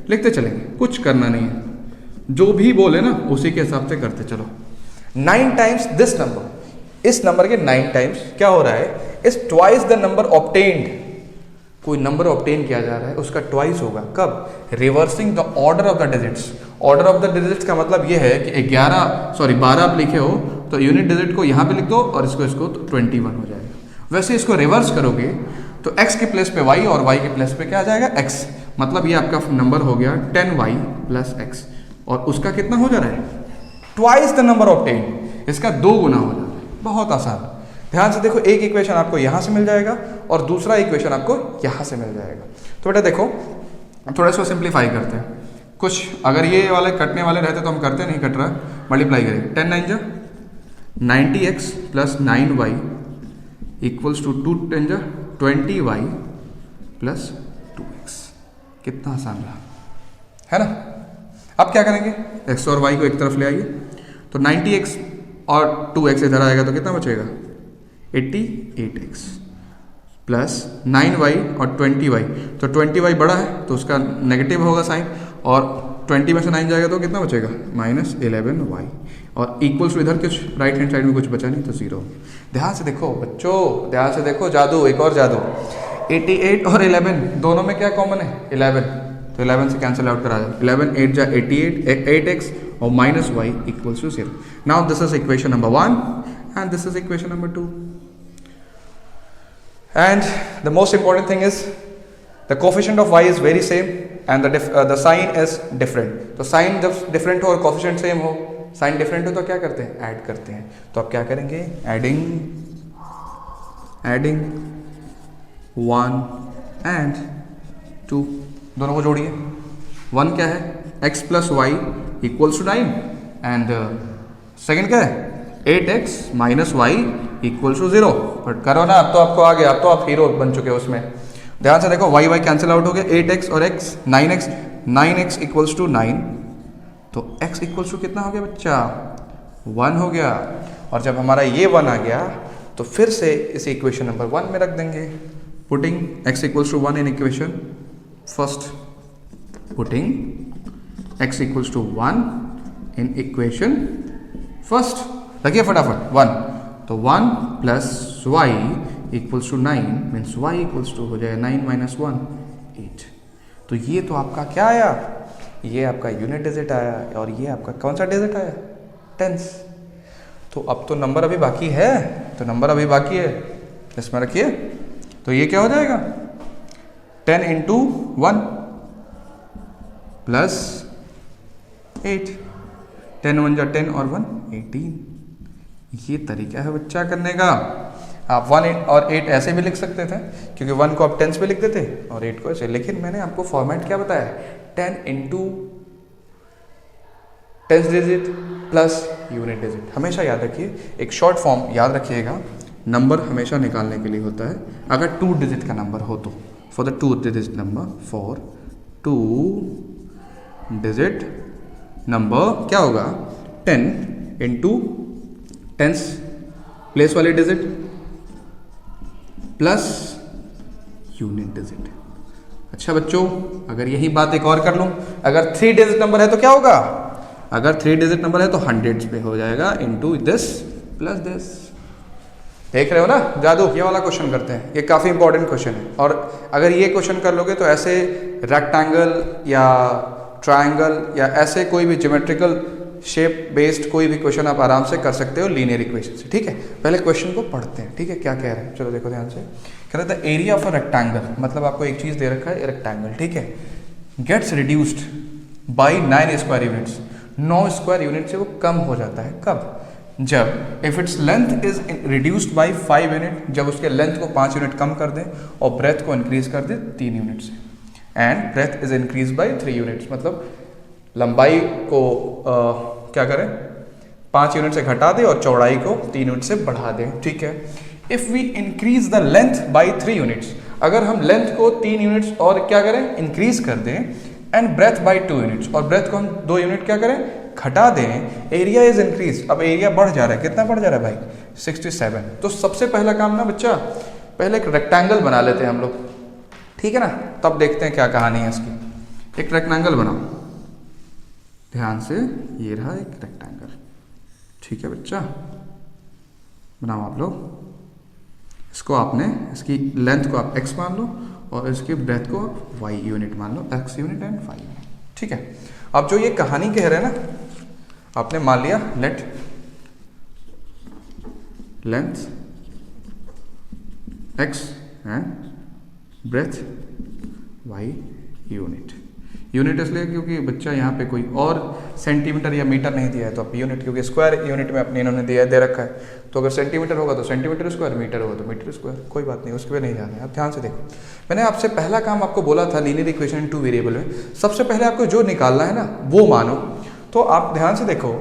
लिखते चलेंगे, कुछ करना नहीं है, जो भी बोले ना उसी के हिसाब से करते चलो। 9 टाइम्स दिस नंबर, इस नंबर के 9 टाइम्स क्या हो रहा है, is twice the number obtained. कोई नंबर ऑब्टेन किया जा रहा है, उसका ट्वाइस होगा। कब, reversing the order of the digits. Order of the digits का मतलब ये है कि 12 आप लिखे हो तो यूनिट डिजिट को यहाँ पे लिख दो और इसको तो 21 हो जाएगा। वैसे इसको रिवर्स करोगे तो x के प्लेस पे y और y के प्लेस पे क्या आ जाएगा x। मतलब ये आपका नंबर हो गया 10y प्लस x, और उसका कितना हो जा रहा है, ट्वाइस द नंबर ऑफ 10, इसका 2 गुना हो जा रहा है। बहुत आसान। ध्यान से देखो, एक इक्वेशन आपको यहाँ से मिल जाएगा और दूसरा इक्वेशन आपको यहाँ से मिल जाएगा। तो बेटा देखो, थोड़ा सा सिंप्लीफाई करते हैं। कुछ अगर ये वाले कटने वाले रहते तो हम करते, नहीं कट रहा, मल्टीप्लाई करेंगे। 10 9 जा 90x plus 9y equals to 2 10 जा 20y प्लस 2x। कितना आसान रहा, है ना। अब क्या करेंगे, x और y को एक तरफ ले आइए, तो 90x और 2x इधर आएगा तो कितना बचेगा 88x प्लस 9y और 20y। तो 20y बड़ा है तो उसका नेगेटिव होगा साइन, और 20 में से 9 जाएगा तो कितना बचेगा -11y, और इक्वल्स टू इधर कुछ राइट हैंड साइड में कुछ बचा नहीं तो 0। ध्यान से देखो बच्चों, ध्यान से देखो, जादू, एक और जादू। 88 और 11 दोनों में क्या कॉमन है 11, तो 11 से कैंसिल आउट करा जाए। 11 8 जा 88, 8x और minus y equals to 0। Now this is equation number 1 and this is equation number 2. And the most important thing is the coefficient of y is very same and the sign is different. तो sign जब different हो और coefficient same हो, sign different हो तो क्या करते हैं, add करते हैं। तो आप क्या करेंगे, adding 1 and 2, दोनों को जोड़िए। 1 क्या है, x plus y equals to 9 and second क्या है 8x minus y equal to 0। But करो ना, अब तो आपको आ गया, अब तो आप हीरो बन चुके हो उसमें। ध्यान से देखो, y कैंसिल आउट हो गया, 8x और x 9x इक्वल्स टू 9, तो x इक्वल्स टू कितना हो गया बच्चा 1 हो गया। और जब हमारा ये 1 आ गया तो फिर से इसे इक्वेशन नंबर 1 में रख देंगे, putting x equals to 1 in equation first, putting x equals to 1 in equation first. रखिए फटाफट 1, तो 1 plus y equals to 9 means y equals to हो जाएगा 9 माइनस 1 8। तो ये तो आपका क्या आया, ये आपका यूनिट डिजिट आया, और ये आपका कौन सा डिजिट आया, टेंस। तो अब तो नंबर अभी बाकी है, तो नंबर अभी बाकी है, इसमें रखिए। तो ये क्या हो जाएगा 10 इंटू 1 प्लस 8, 10 1 जा 10 और 1 18। ये तरीका है बच्चा करने का। आप 1 और 8 ऐसे भी लिख सकते थे, क्योंकि 1 को आप टेंस पे लिख देते और 8 को ऐसे, लेकिन मैंने आपको फॉर्मेट क्या बताया, 10 into tens digit plus unit digit. हमेशा याद रखिए, एक शॉर्ट फॉर्म याद रखिएगा, नंबर हमेशा निकालने के लिए होता है अगर 2 डिजिट का नंबर हो तो। For the 2 digit number, for 2 digit number क्या होगा 10 इंटू टेंस प्लेस वाले डिजिट प्लस यूनिट डिजिट। अच्छा बच्चों, अगर यही बात एक और कर लूं, अगर 3 डिजिट नंबर है तो क्या होगा, अगर 3 डिजिट नंबर है तो हंड्रेड्स पे हो जाएगा इंटू दिस प्लस दिस। देख रहे हो ना जादू। ये वाला क्वेश्चन करते हैं, ये काफ़ी इंपॉर्टेंट क्वेश्चन है, और अगर ये क्वेश्चन कर लोगे तो ऐसे रेक्टेंगल या ट्रायंगल या ऐसे कोई भी ज्योमेट्रिकल शेप बेस्ड कोई भी क्वेश्चन आप आराम से कर सकते हो लीनियर इक्वेशन से। ठीक है, पहले क्वेश्चन को पढ़ते हैं। ठीक है, क्या कह रहे हैं, चलो देखो ध्यान से। कह रहे थे एरिया ऑफ अ रेक्टेंगल, मतलब आपको एक चीज़ दे रखा है रेक्टेंगल, ठीक है, gets reduced by 9 square units, 9 square unit से वो कम हो जाता है। कब, जब if it's length is reduced by 5 unit, जब उसके लेंथ को 5 यूनिट कम कर दें और ब्रेथ को इंक्रीज कर दें 3 यूनिट से, and breadth is increase by 3 units, मतलब लंबाई को क्या करें 5 यूनिट से घटा दें और चौड़ाई को 3 यूनिट से बढ़ा दें। ठीक है, if we increase the length by 3 units, अगर हम लेंथ को 3 यूनिट्स और क्या करें इंक्रीज कर दें, एंड ब्रेथ बाई 2 यूनिट्स, और ब्रेथ को हम 2 यूनिट क्या करें घटा दें, एरिया इज इंक्रीज, अब एरिया बढ़ जा रहा है, कितना बढ़ जा रहा है भाई 67। तो सबसे पहला काम ना बच्चा, पहले एक रेक्टेंगल बना लेते हैं हम लोग, ठीक है ना, तब देखते हैं क्या कहानी है इसकी। एक रेक्टेंगल बनाओ ध्यान से, ये रहा एक रेक्टेंगल, ठीक है बच्चा, बनाओ आप लोग। इसको आपने, इसकी लेंथ को आप x मान लो और इसकी ब्रेथ को y यूनिट मान लो, x unit and y unit. ठीक है, अब जो ये कहानी कह रहे हैं ना, आपने मान लिया let length x and breadth y unit. Unit इसलिए क्योंकि बच्चा यहाँ पे कोई और सेंटीमीटर या मीटर नहीं दिया है, तो आप यूनिट, क्योंकि स्क्वायर यूनिट में अपने इन्होंने दिया दे रखा है, तो अगर सेंटीमीटर होगा तो सेंटीमीटर स्क्वायर, मीटर होगा तो मीटर स्क्वायर, कोई बात नहीं, उसके पे नहीं जाना है। आप ध्यान से देखो, मैंने आपसे पहला काम आपको बोला था लीनियर इक्वेशन इन 2 वेरिएबल में, सबसे पहले आपको जो निकालना है ना वो मानो। तो आप ध्यान से देखो,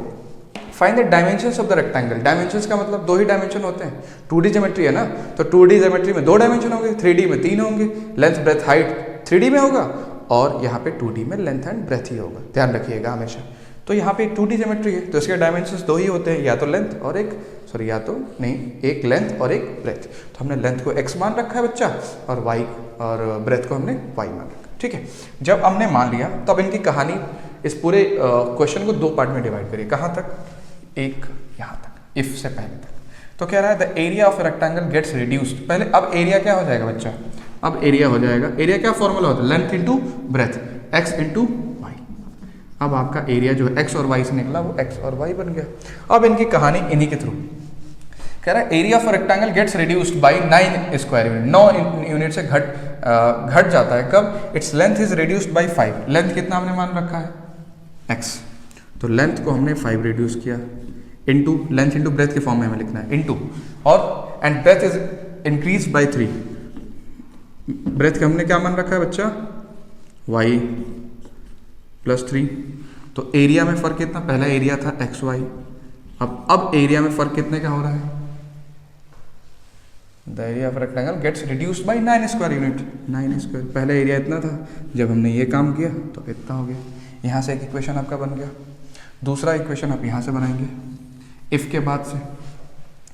find the dimensions of the rectangle. Dimensions का मतलब 2 ही डायमेंशन होते हैं, 2D ज्योमेट्री है ना, तो 2D ज्योमेट्री में 2 डायमेंशन होंगे, 3D में 3 होंगे, लेंथ ब्रेथ हाइट 3D में होगा और यहाँ पे 2D में लेंथ एंड ब्रेथ ही होगा, ध्यान रखिएगा हमेशा। तो यहाँ पे 2D ज्योमेट्री है तो इसके डायमेंशंस 2 ही होते हैं, या तो लेंथ और एक एक लेंथ और एक ब्रेथ। तो हमने लेंथ को x मान रखा है बच्चा, और y और ब्रेथ को हमने y मान रखा। ठीक है, जब हमने मान लिया तब इनकी कहानी, इस पूरे क्वेश्चन को 2 पार्ट में डिवाइड करिए। कहाँ तक, एक यहाँ तक, इफ से पहले तक। तो कह रहा है the area of rectangle gets reduced. पहले अब एरिया क्या हो जाएगा बच्चा, अब एरिया हो जाएगा, एरिया क्या फॉर्मूला होता है, length into breadth, x into y. अब आपका एरिया जो है x और y से निकला वो x और y बन गया। अब इनकी कहानी इन्हीं के थ्रू कह रहा है area of rectangle gets reduced by 9 square unit, 9 unit से घट जाता है। कब, it's length is reduced by 5। Length कितना हमने मान रखा है x, तो लेंथ को हमने 5 रिड्यूस किया, इंटू लेंथ इंटू ब्रेथ के फॉर्म में हमें लिखना है, इंटू, और and breadth is increase by 3। Breadth का हमने क्या मान रखा है बच्चा, y प्लस 3। तो एरिया में फर्क कितना, पहला एरिया था एक्स वाई, अब एरिया में फर्क कितने का हो रहा है, the area of rectangle gets reduced by 9 square unit, 9 square. पहला एरिया इतना था, जब हमने ये काम किया तो इतना हो गया। यहाँ से एक इक्वेशन आपका बन गया, दूसरा इक्वेशन आप यहाँ से बनाएंगे इफ के बाद से।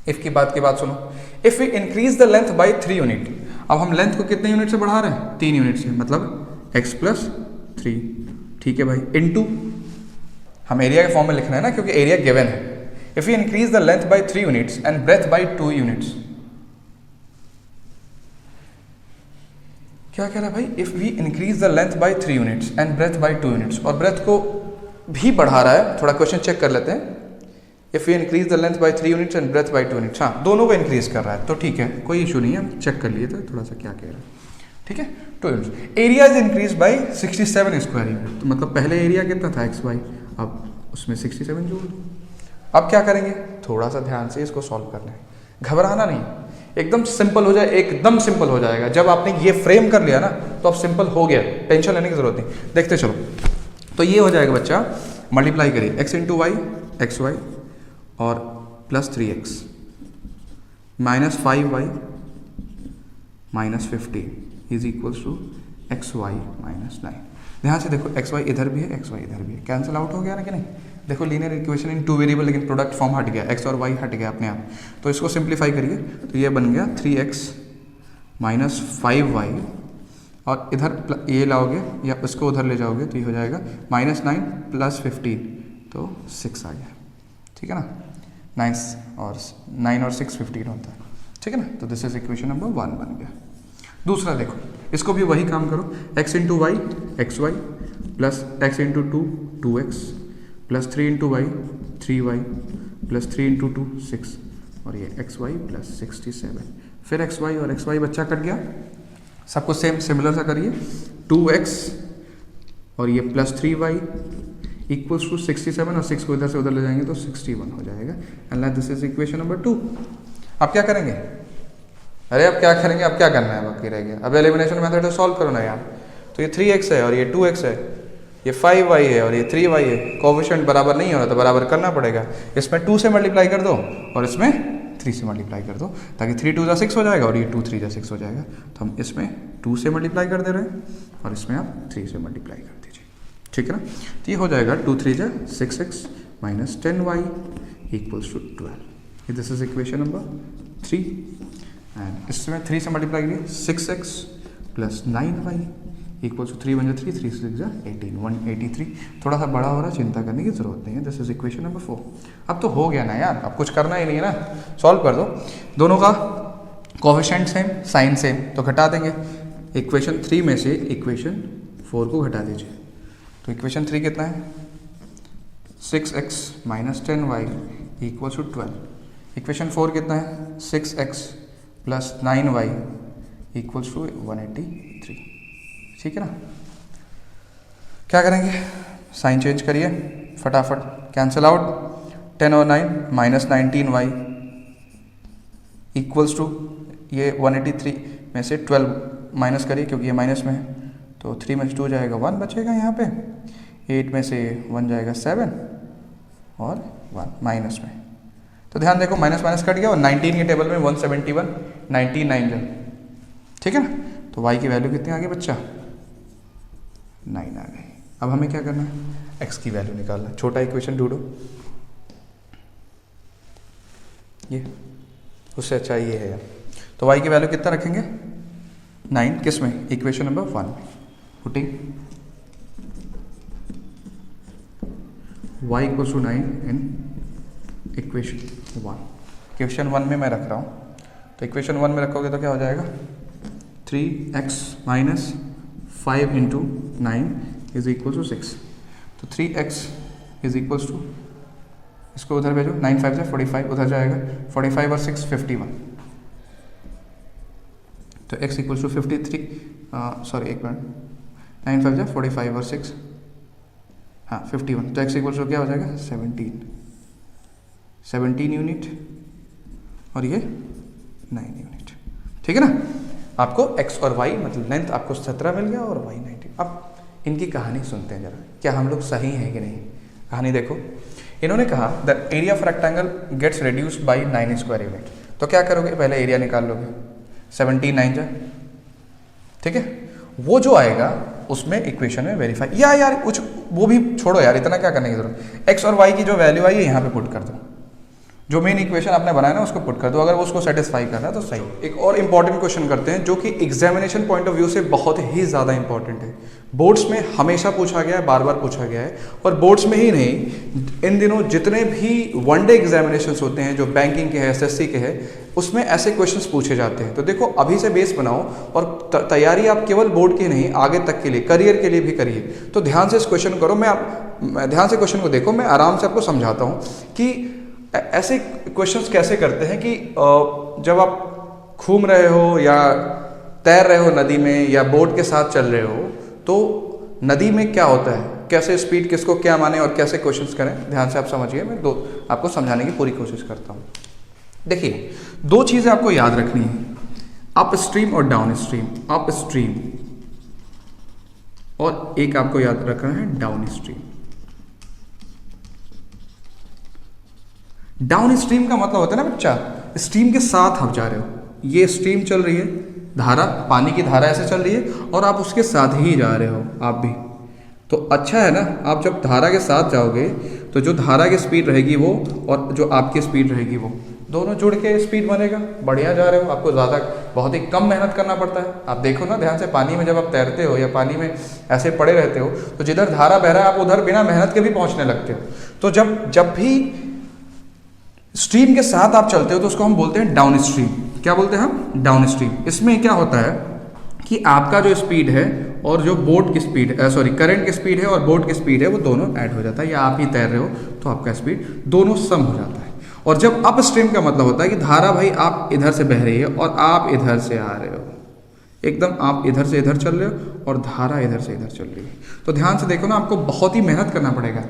इफ की बात सुनो, if we increase the length by 3 unit. अब हम लेंथ को कितने यूनिट से बढ़ा रहे हैं, 3 यूनिट से, मतलब x प्लस 3। ठीक है भाई, इनटू हम एरिया के फॉर्म में लिखना है ना, क्योंकि एरिया गिवन है। If you increase the length by 3 units and breadth by 2 units, क्या कह रहा है भाई, if we increase the length by 3 units and breadth by 2 units, और ब्रेथ को भी बढ़ा रहा है। थोड़ा क्वेश्चन चेक कर लेते हैं। If you increase the length by 3 units and breadth by 2 units, हाँ दोनों को इंक्रीज कर रहा है, तो ठीक है, कोई इशू नहीं है, हम चेक कर लिए थे थोड़ा सा क्या कह रहा है। ठीक है, 2 units. Area is increase bye 67 square unit, तो मतलब पहले एरिया कितना था एक्स वाई, अब उसमें 67 जोड़ दो। अब क्या करेंगे, थोड़ा सा ध्यान से इसको सॉल्व करना है, घबराना नहीं, एकदम सिंपल हो जाए, एकदम सिंपल हो जाएगा। जब आपने ये फ्रेम कर लिया ना तो अब सिंपल हो गया, टेंशन लेने की जरूरत नहीं। देखते चलो, तो ये हो जाएगा बच्चा, मल्टीप्लाई करिए x into y, x y, और plus 3x minus 5y minus 50 is equals to x y minus 9। ध्यान से देखो एक्स वाई इधर भी है, एक्स वाई इधर भी है, कैंसिल आउट हो गया ना कि नहीं। देखो linear equation in two variable, लेकिन प्रोडक्ट फॉर्म हट गया, एक्स और वाई हट गया अपने आप। तो इसको सिंप्लीफाई करिए तो ये बन गया 3x माइनस 5y, और इधर ये लाओगे या इसको उधर ले जाओगे तो ये हो जाएगा माइनस 9 प्लस 15, तो 6 आ गया। ठीक है ना, 9 और 6 15 होता है। ठीक है ना, तो दिस इज इक्वेशन नंबर 1 बन गया। दूसरा देखो, इसको भी वही काम करो, x into y x y plus x into 2 2x plus 3 into y 3y plus 3 into 2 6, और ये एक्स वाई प्लस 67। फिर एक्स वाई और एक्स वाई बच्चा कट गया, सबको सेम सिमिलर सा करिए, 2x और ये प्लस 3y इक्वल्स टू 67, और 6 को इधर से उधर ले जाएंगे तो 61 हो जाएगा। And this is equation number 2। अब क्या करेंगे, अरे अब क्या करेंगे, अब क्या करना है, बाकी रह गया। अब एलिमिनेशन मेथड से सॉल्व करो ना यार। तो ये 3x है और ये 2x है, ये 5y है और ये 3y है। कोएफिशिएंट बराबर नहीं हो रहा तो बराबर करना पड़ेगा। इसमें 2 से मल्टीप्लाई कर दो और इसमें 3 से मल्टीप्लाई कर दो, ताकि 3 2 6 हो जाएगा और ये 2 3 6 हो जाएगा। तो हम इसमें 2 से मल्टीप्लाई कर दे रहे हैं और इसमें आप 3 से मल्टीप्लाई कर दीजिए। ठीक है ना, तो ये हो जाएगा 2 3 6x minus 10y equals to 12। This is equation number 3। And इसमें 3 से मल्टीप्लाई करिए, 6x plus 9y equals to 3 1 3 3 6 18 183। थोड़ा सा बड़ा हो रहा है, चिंता करने की जरूरत नहीं है। This is equation number 4। अब तो हो गया ना यार, अब कुछ करना ही नहीं है ना, सॉल्व कर दो। दोनों का कोएफिशिएंट सेम, साइन सेम, तो घटा देंगे। इक्वेशन 3 में से इक्वेशन 4 को घटा दीजिए। तो इक्वेशन 3 कितना है, 6x minus 10y equals to 12। Equation 4 कितना है, 6x plus 9y equals to 183। ठीक है ना, क्या करेंगे, साइन चेंज करिए फटाफट, कैंसिल आउट। 10 और 9 माइनस 19y इक्वल्स टू ये 183 में से 12 माइनस करिए क्योंकि ये माइनस में है, तो 3 में से 2 जाएगा 1 बचेगा यहाँ पे, 8 में से 1 जाएगा 7 और 1 माइनस में। तो ध्यान देखो माइनस माइनस कट गया और 19 के टेबल में 171 99 जन। ठीक है ना, तो y की वैल्यू कितनी आ गई बच्चा, 9 आ गई। अब हमें क्या करना है, x की वैल्यू निकालना है। छोटा इक्वेशन ढूंढो, ये उससे अच्छा ये है। तो y की वैल्यू कितना रखेंगे, 9, किस में, इक्वेशन नंबर 1 में। Putting y equals to 9 in equation 1। Equation 1 में मैं रख रहा हूँ, तो इक्वेशन 1 में रखोगे तो क्या हो जाएगा, 3x minus 5 into 9 is equal to 6। तो 3x इज इक्वल्स टू, इसको उधर भेजो, 9 5 से 45 उधर जाएगा, 45 और 6 51। तो x इक्वल्स टू 53, सॉरी एक मिनट, 9 5 से 45 और 6 हाँ 51। तो x इक्वल्स टू क्या हो जाएगा, 17 यूनिट और ये 9 यूनिट। ठीक है ना, आपको x और y मतलब लेंथ आपको 17 मिल गया और y 90। अब इनकी कहानी सुनते हैं जरा, क्या हम लोग सही हैं कि नहीं। कहानी देखो, इन्होंने कहा the area of rectangle gets reduced by 9 square unit. तो क्या करोगे, पहले एरिया निकाल लोगे, 17 9 जा, ठीक है। वो जो आएगा उसमें इक्वेशन में वेरीफाई, या यार कुछ वो भी छोड़ो यार, इतना क्या करने की जरूरत। x और y की जो वैल्यू आई है यहाँ पे पुट कर दो, जो मेन इक्वेशन आपने बनाया ना उसको पुट कर दो, अगर वो उसको सेटिस्फाई करना है तो सही। एक और इंपॉर्टेंट क्वेश्चन करते हैं जो कि एग्जामिनेशन पॉइंट ऑफ व्यू से बहुत ही ज़्यादा इंपॉर्टेंट है। बोर्ड्स में हमेशा पूछा गया है, बार बार पूछा गया है, और बोर्ड्स में ही नहीं, इन दिनों जितने भी वनडे एग्जामिनेशंस होते हैं जो बैंकिंग के हैं, एसएससी के हैं, उसमें ऐसे क्वेश्चंस पूछे जाते हैं। तो देखो अभी से बेस बनाओ और तैयारी आप केवल बोर्ड की नहीं, आगे तक के लिए, करियर के लिए भी करिए। तो ध्यान से इस क्वेश्चन करो, मैं ध्यान से क्वेश्चन को देखो, मैं आराम से आपको समझाता हूँ कि ऐसे क्वेश्चंस कैसे करते हैं कि जब आप घूम रहे हो या तैर रहे हो नदी में या बोट के साथ चल रहे हो, तो नदी में क्या होता है, कैसे स्पीड किसको क्या माने और कैसे क्वेश्चंस करें, ध्यान से आप समझिए। मैं आपको समझाने की पूरी कोशिश करता हूँ। देखिए, 2 चीज़ें आपको याद रखनी है, अप स्ट्रीम और डाउन स्ट्रीम। अप स्ट्रीम और एक आपको याद रखना है डाउन स्ट्रीम। डाउन स्ट्रीम का मतलब होता है ना बच्चा, स्ट्रीम के साथ आप जा रहे हो, ये स्ट्रीम चल रही है, धारा, पानी की धारा ऐसे चल रही है और आप उसके साथ ही जा रहे हो आप भी, तो अच्छा है ना। आप जब धारा के साथ जाओगे तो जो धारा की स्पीड रहेगी वो और जो आपकी स्पीड रहेगी वो दोनों जुड़ के स्पीड बनेगा। बढ़िया जा रहे हो, आपको ज़्यादा बहुत ही कम मेहनत करना पड़ता है। आप देखो ना ध्यान से, पानी में जब आप तैरते हो या पानी में ऐसे पड़े रहते हो तो जिधर धारा बह रहा है आप उधर बिना मेहनत के भी पहुंचने लगते हो। तो जब भी स्ट्रीम के साथ आप चलते हो तो उसको हम बोलते हैं डाउन स्ट्रीम। क्या बोलते हैं हम? Down stream. इसमें क्या होता है कि आपका जो स्पीड है और जो बोट की स्पीड करंट की स्पीड है और बोट की स्पीड है वो दोनों ऐड हो जाता है, या आप ही तैर रहे हो तो आपका स्पीड दोनों सम हो जाता है। और जब अप स्ट्रीम का मतलब होता है कि धारा भाई आप इधर से बह रही है और आप इधर से आ रहे हो, एकदम आप इधर से इधर चल रहे हो और धारा इधर से इधर चल रही है। तो ध्यान से देखो ना, आपको बहुत ही मेहनत करना पड़ेगा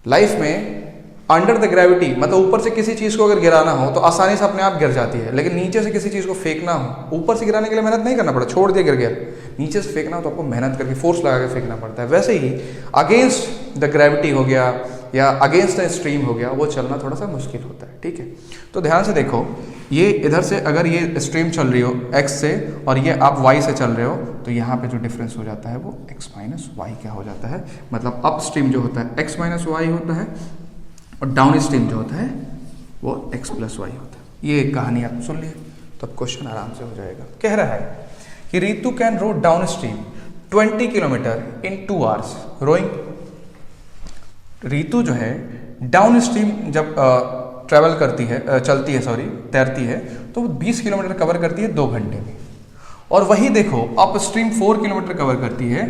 लाइफ में। अंडर द ग्रेविटी मतलब ऊपर से किसी चीज़ को अगर गिराना हो तो आसानी से अपने आप गिर जाती है, लेकिन नीचे से किसी चीज़ को फेंकना हो, ऊपर से गिराने के लिए मेहनत नहीं करना पड़ता, छोड़ दिया गिर गया। नीचे से फेंकना हो तो आपको मेहनत करके फोर्स लगा के फेंकना पड़ता है। वैसे ही अगेंस्ट द ग्रेविटी हो गया या अगेंस्ट द स्ट्रीम हो गया, वो चलना थोड़ा सा मुश्किल होता है। ठीक है, तो ध्यान से देखो, ये इधर से अगर ये स्ट्रीम चल रही हो x से और ये आप y से चल रहे हो तो यहाँ पे जो डिफरेंस हो जाता है वो x माइनस वाई क्या हो जाता है, मतलब अप स्ट्रीम जो होता है x माइनस वाई होता है और डाउन स्ट्रीम जो होता है वो x प्लस वाई होता है। ये एक कहानी आप सुन लिए तो अब क्वेश्चन आराम से हो जाएगा। कह रहा है कि Ritu can row downstream 20 kilometre in 2 hours rowing. Ritu जो है डाउन स्ट्रीम जब ट्रैवल करती है, तैरती है तो वो 20 किलोमीटर कवर करती है 2 घंटे में। और वही देखो अप स्ट्रीम 4 किलोमीटर कवर करती है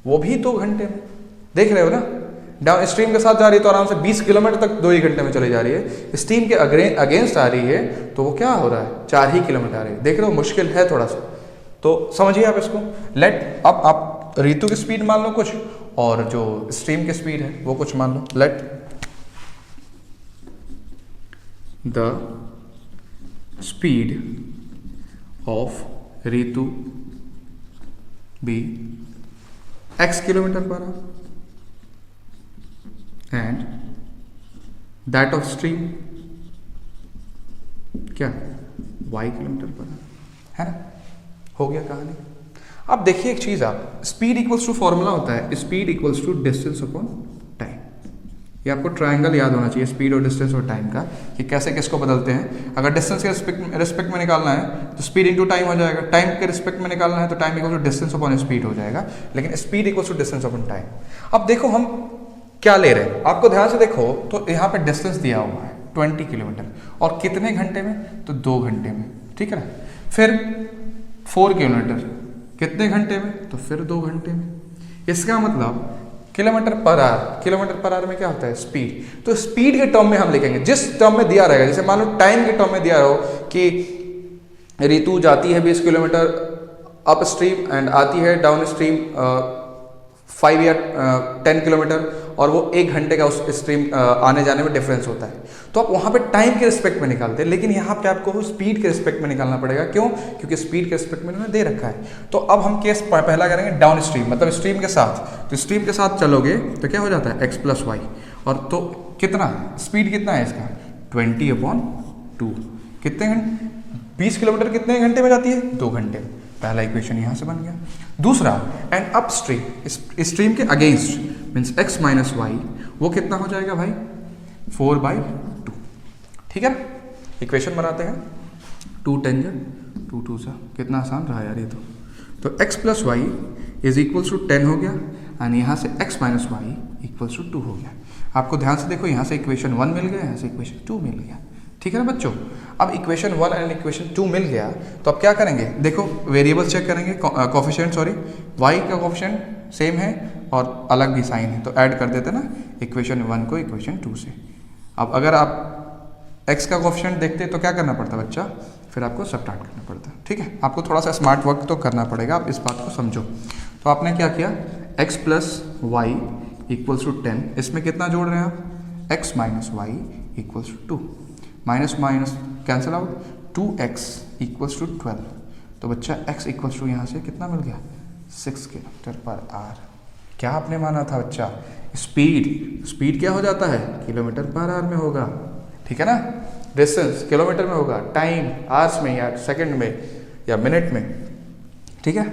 वो भी 2 घंटे में। देख रहे हो ना, डाउन स्ट्रीम के साथ जा रही है तो आराम से 20 किलोमीटर तक 2 ही घंटे में चली जा रही है। स्ट्रीम के अगेंस्ट आ रही है तो वो क्या हो रहा है, 4 ही किलोमीटर आ रही है। देख रहे हो, मुश्किल है थोड़ा सा, तो समझिए आप इसको। लेट अब आप रितु की स्पीड मान लो कुछ और जो स्ट्रीम की स्पीड है वो कुछ मान लो। Let the speed of Ritu be x kilometre per hour and that of stream क्या y किलोमीटर पर आवर, है ना। हो गया कहानी। अब देखिए एक चीज, आप स्पीड इक्वल्स टू फॉर्मूला होता है speed equals to distance upon time. ये आपको ट्रायंगल याद होना चाहिए स्पीड और डिस्टेंस और टाइम का, कि कैसे किसको बदलते हैं। अगर डिस्टेंस के रिस्पेक्ट में निकालना है तो स्पीड इंटू टाइम हो जाएगा, टाइम के रिस्पेक्ट में निकालना है तो time equal to distance upon speed हो जाएगा, लेकिन speed equals to distance upon time. अब देखो हम क्या ले रहे हैं, आपको ध्यान से देखो तो यहाँ पे डिस्टेंस दिया हुआ है 20 किलोमीटर और कितने घंटे में, तो 2 घंटे में, ठीक है ना। फिर 4 किलोमीटर कितने घंटे में, तो फिर 2 घंटे में। इसका मतलब किलोमीटर पर आवर में क्या होता है, स्पीड। तो स्पीड के टर्म में हम लिखेंगे जिस टर्म में दिया रहेगा, जैसे मान लो टाइम के टर्म में दिया हो कि रितु जाती है 20 किलोमीटर अप स्ट्रीम एंड आती है डाउन स्ट्रीम 5 या 10 किलोमीटर और वो 1 घंटे का उस स्ट्रीम आने जाने में डिफरेंस होता है, तो आप वहाँ पे टाइम के रिस्पेक्ट में निकालते हैं, लेकिन यहाँ पे आपको स्पीड के रिस्पेक्ट में निकालना पड़ेगा। क्यों? क्योंकि स्पीड के रिस्पेक्ट में उन्होंने दे रखा है। तो अब हम केस पहला करेंगे डाउन स्ट्रीम, मतलब स्ट्रीम के साथ। तो स्ट्रीम के साथ चलोगे तो क्या हो जाता है x प्लस वाई, और तो कितना स्पीड कितना है इसका 20/2। कितने घंटे, 20 किलोमीटर कितने घंटे में जाती है, 2 घंटे में। पहला इक्वेशन यहाँ से बन गया। दूसरा, एंड अप स्ट्रीम, स्ट्रीम के against means x minus y, वो कितना हो जाएगा भाई 4/2, ठीक है। इक्वेशन बनाते हैं, 2 10 2 2 सा, कितना आसान रहा यार ये तो x plus y is equals to 10 हो गया एंड यहाँ से x minus y equals to 2 हो गया। आपको ध्यान से देखो, यहाँ से इक्वेशन 1 मिल गया, यहाँ से इक्वेशन 2 मिल गया, ठीक है ना बच्चों। अब इक्वेशन 1 एंड इक्वेशन 2 मिल गया तो अब क्या करेंगे, देखो वेरिएबल चेक करेंगे, कोफिशिएंट y का कोफिशिएंट सेम है और अलग भी साइन है, तो ऐड कर देते ना इक्वेशन 1 को इक्वेशन 2 से। अब अगर आप x का कोफिशिएंट देखते तो क्या करना पड़ता बच्चा, फिर आपको सबट्रैक्ट करना पड़ता, ठीक है। आपको थोड़ा सा स्मार्ट वर्क तो करना पड़ेगा, आप इस बात को समझो। तो आपने क्या किया, x plus y equals to 10, इसमें कितना जोड़ रहे हैं आप, x minus y equals to 2, minus minus cancel out, 2x equals to 12। तो बच्चा x इक्वल्स टू यहाँ से कितना मिल गया 6 किलोमीटर पर आवर। क्या आपने माना था बच्चा, स्पीड क्या हो जाता है, किलोमीटर पर आवर में होगा, ठीक है ना। डिस्टेंस किलोमीटर में होगा, टाइम आवर्स में या सेकंड में, या मिनट में, ठीक है।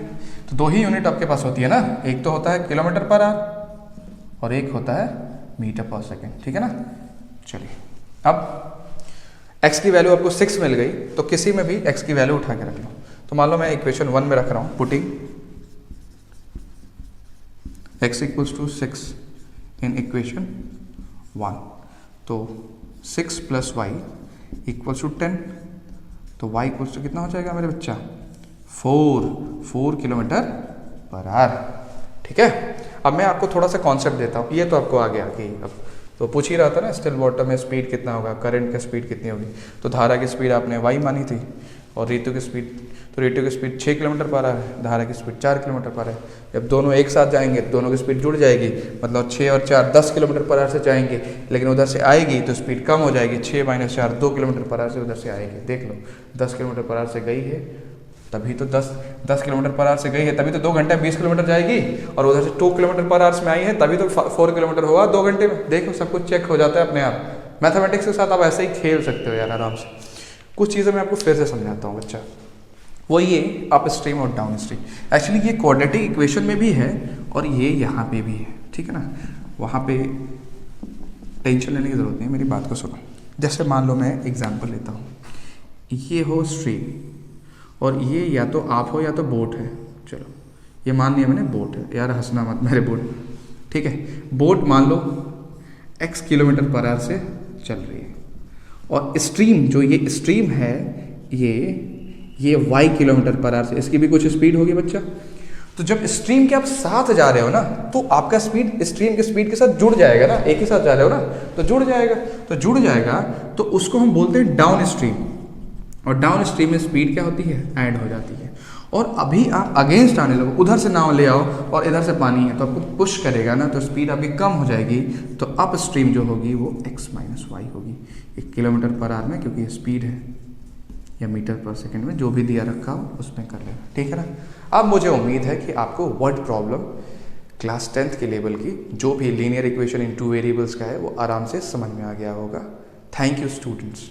तो दो ही यूनिट आपके पास होती है ना, एक तो होता है किलोमीटर पर आवर और एक होता है मीटर पर सेकेंड, ठीक है ना। चलिए अब x की वैल्यू आपको 6 मिल गई, तो किसी में भी x की वैल्यू उठा के रख लो। तो मान लो मैं इक्वेशन 1 में रख रहा हूँ, putting x equals to 6 in equation 1, तो 6 प्लस वाई इक्वल्स टू 10, तो y इक्वल्स टू कितना हो जाएगा मेरे बच्चा, 4 किलोमीटर पर आवर, ठीक है। अब मैं आपको थोड़ा सा कॉन्सेप्ट देता हूँ, ये तो आपको आगे अब तो पूछ ही रहा था ना, स्टिल वाटर में स्पीड कितना होगा, करंट का स्पीड कितनी होगी। तो धारा की स्पीड आपने y मानी थी और रेतु की स्पीड, तो रेतु की स्पीड 6 किलोमीटर पर आवर है, धारा की स्पीड 4 किलोमीटर पर है। जब दोनों एक साथ जाएंगे तो दोनों की स्पीड जुड़ जाएगी, मतलब 6 और 4 10 किलोमीटर पर आवर से जाएंगे, लेकिन उधर से आएगी तो स्पीड कम हो जाएगी, 6 माइनस 4 2 किलोमीटर पर आवर से उधर से आएगी। देख लो 10 किलोमीटर पर आवर से गई है, तभी तो 10 किलोमीटर पर आवर से गई है, तभी तो 2 घंटे में 20 किलोमीटर जाएगी, और उधर से 2 किलोमीटर पर आवर में आई है, तभी तो 4 किलोमीटर होगा 2 घंटे में। देखो सब कुछ चेक हो जाता है अपने आप। मैथमेटिक्स के साथ आप ऐसे ही खेल सकते हो यार आराम से। कुछ चीज़ें मैं आपको फिर से समझाता हूँ बच्चा, वो ये अप स्ट्रीम और डाउन स्ट्रीम। एक्चुअली ये क्वाड्रेटिक इक्वेशन में भी है और ये यहाँ पे भी है, ठीक है ना। वहाँ पे टेंशन लेने की ज़रूरत नहीं है, मेरी बात को सुनो। जैसे मान लो मैं एग्जाम्पल लेता हूँ, ये हो स्ट्रीम और ये या तो आप हो या तो बोट है। चलो ये मान लिया मैंने बोट है, यार हंसना मत मेरे बोट, ठीक है। बोट मान लो x किलोमीटर पर आवर से चल रही है और स्ट्रीम, जो ये स्ट्रीम है ये y किलोमीटर पर आवर से, इसकी भी कुछ स्पीड होगी बच्चा। तो जब स्ट्रीम के आप साथ जा रहे हो ना, तो आपका स्पीड स्ट्रीम के स्पीड के साथ जुड़ जाएगा ना, एक ही साथ जा रहे हो ना, तो जुड़ जाएगा तो उसको हम बोलते हैं डाउन स्ट्रीम। और डाउन स्ट्रीम में स्पीड क्या होती है, ऐड हो जाती है। और अभी आप अगेंस्ट आने लगो, उधर से नाव ले आओ और इधर से पानी है, तो आपको पुश करेगा ना, तो स्पीड आपकी कम हो जाएगी। तो अप स्ट्रीम जो होगी वो x माइनस वाई होगी, 1 किलोमीटर पर आवर में, क्योंकि ये स्पीड है, या मीटर पर सेकंड में जो भी दिया रखा हो उसमें कर लेना, ठीक है ना। अब मुझे उम्मीद है कि आपको वर्ड प्रॉब्लम क्लास 10th के लेवल की जो भी लीनियर इक्वेशन इन 2 वेरिएबल्स का है वो आराम से समझ में आ गया होगा। Thank you students.